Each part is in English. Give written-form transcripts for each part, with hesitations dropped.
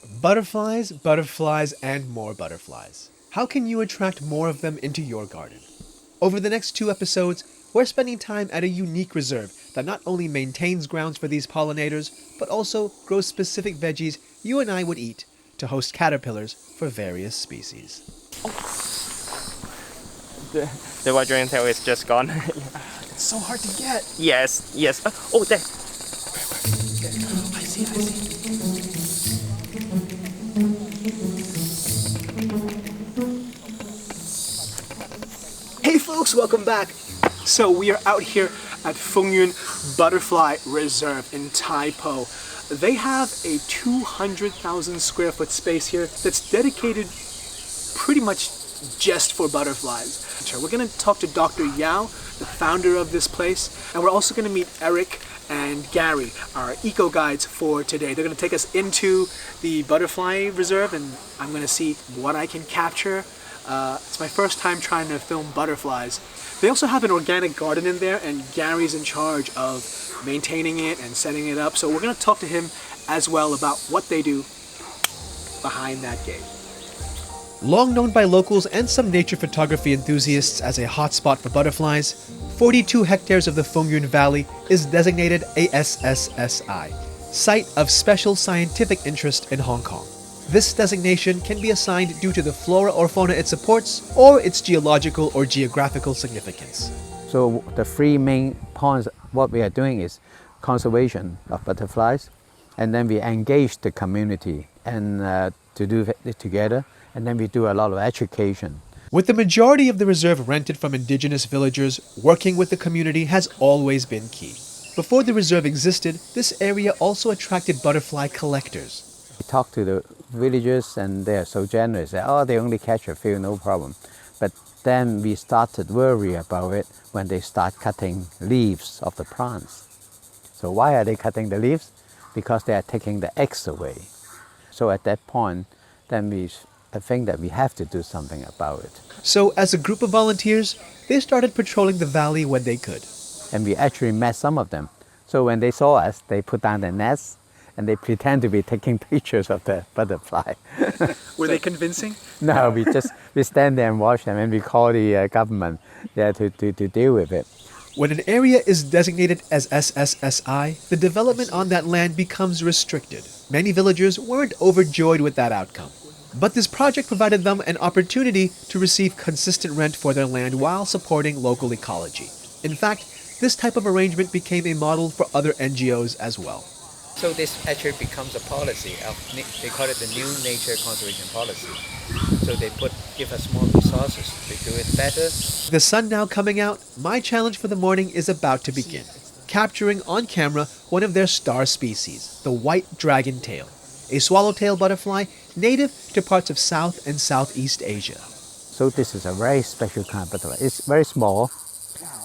Butterflies, butterflies, and more butterflies. How can you attract more of them into your garden? Over the next 2 episodes, we're spending time at a unique reserve that not only maintains grounds for these pollinators, but also grows specific veggies you and I would eat to host caterpillars for various species. The white dragon tail is just gone. It's so hard to get. Yes, yes. Oh, there. I see. Hey folks, welcome back. So we are out here at Fengyun Butterfly Reserve in Taipo. They have a 200,000 square foot space here that's dedicated pretty much just for butterflies. We're going to talk to Dr. Yao, the founder of this place, and we're also going to meet Eric and Gary, our eco guides for today. They're going to take us into the butterfly reserve and I'm going to see what I can capture. It's my first time trying to film butterflies. They also have an organic garden in there and Gary's in charge of maintaining it and setting it up. So we're going to talk to him as well about what they do behind that gate. Long known by locals and some nature photography enthusiasts as a hotspot for butterflies, 42 hectares of the Fengyun Valley is designated a SSSI, Site of Special Scientific Interest in Hong Kong. This designation can be assigned due to the flora or fauna it supports or its geological or geographical significance. So the three main points, what we are doing is conservation of butterflies, and then we engage the community and to do it together, and then we do a lot of education. With the majority of the reserve rented from indigenous villagers, working with the community has always been key. Before the reserve existed, this area also attracted butterfly collectors. We talk to the villagers and they are so generous. They only catch a few, no problem. But then we started worry about it when they start cutting leaves of the plants. So why are they cutting the leaves? Because they are taking the eggs away. So at that point, then I think that we have to do something about it. So as a group of volunteers, they started patrolling the valley when they could. And we actually met some of them. So when they saw us, they put down their nets and they pretend to be taking pictures of the butterfly. Were they convincing? No, we stand there and watch them and we call the government to deal with it. When an area is designated as SSSI, the development on that land becomes restricted. Many villagers weren't overjoyed with that outcome. But this project provided them an opportunity to receive consistent rent for their land while supporting local ecology. In fact, this type of arrangement became a model for other NGOs as well. So this actually becomes a policy they call it the new nature conservation policy. So they give us more resources to do it better. The sun now coming out, my challenge for the morning is about to begin. Capturing on camera one of their star species, the white dragon tail, a swallowtail butterfly native to parts of South and Southeast Asia. So this is a very special kind of butterfly. It's very small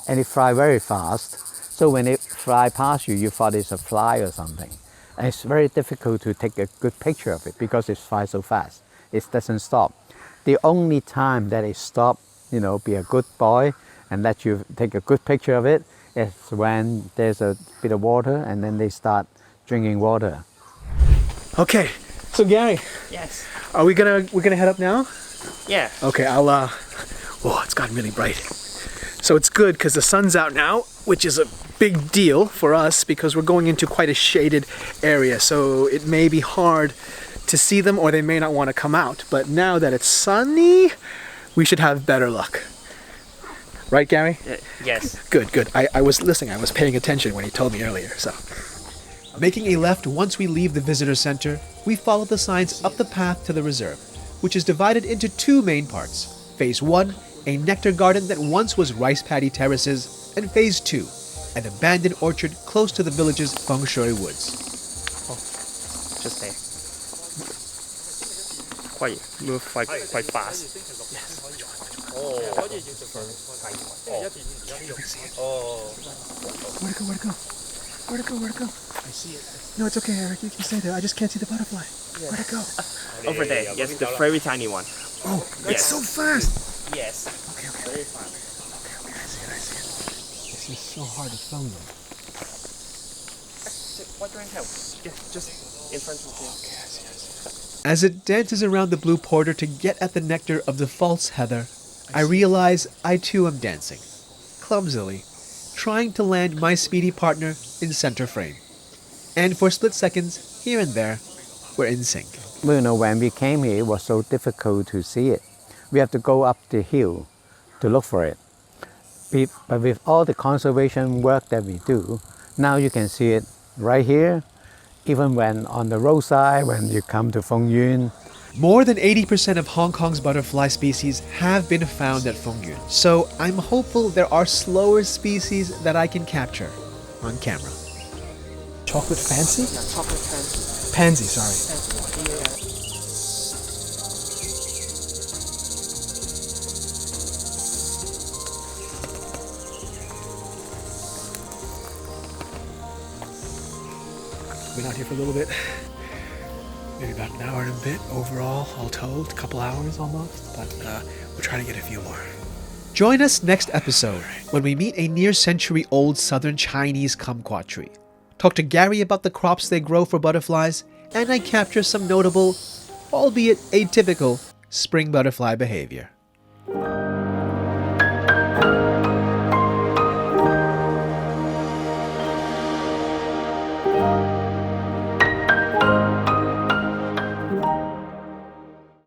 and it flies very fast. So when it flies past you, you thought it's a fly or something. And it's very difficult to take a good picture of it because it flies so fast. It doesn't stop. The only time that it stops, be a good boy and let you take a good picture of it is when there's a bit of water and then they start drinking water. Okay, so Gary. Yes. We're gonna head up now? Yeah. Okay, it's gotten really bright. So it's good because the sun's out now, which is a big deal for us because we're going into quite a shaded area. So it may be hard to see them or they may not want to come out. But now that it's sunny, we should have better luck. Right, Gary? Yes. Good. I was listening. I was paying attention when he told me earlier, so. Making a left once we leave the visitor center, we follow the signs up the path to the reserve, which is divided into two main parts. Phase 1, a nectar garden that once was rice paddy terraces, and Phase 2, an abandoned orchard close to the village's feng shui woods. Just there. Move quite fast. Yes. Where'd it go? I see it. No, it's okay, Eric. You can stay there. I just can't see the butterfly. Where'd it go? Over there. Yes, the very tiny one. Oh, that's so fast. Yes. Okay. Very fast. Okay, I see it. This is so hard to film them. What do I help? Just in front of you. Okay, I see. As it dances around the blue porter to get at the nectar of the false heather, I realize I too am dancing, clumsily, trying to land my speedy partner in center frame. And for split seconds, here and there, we're in sync. Well, you know, when we came here, it was so difficult to see it. We have to go up the hill to look for it. But with all the conservation work that we do, now you can see it right here, even when on the roadside, when you come to Feng Yun. More than 80% of Hong Kong's butterfly species have been found at Feng Yun, so I'm hopeful there are slower species that I can capture on camera. Chocolate fancy? Yeah, chocolate pansy. Pansy, sorry. Been out here for a little bit. Maybe about an hour and a bit overall, all told, a couple hours almost, but we'll try to get a few more. Join us next episode when we meet a near-century-old southern Chinese kumquat tree, talk to Gary about the crops they grow for butterflies, and I capture some notable, albeit atypical, spring butterfly behavior.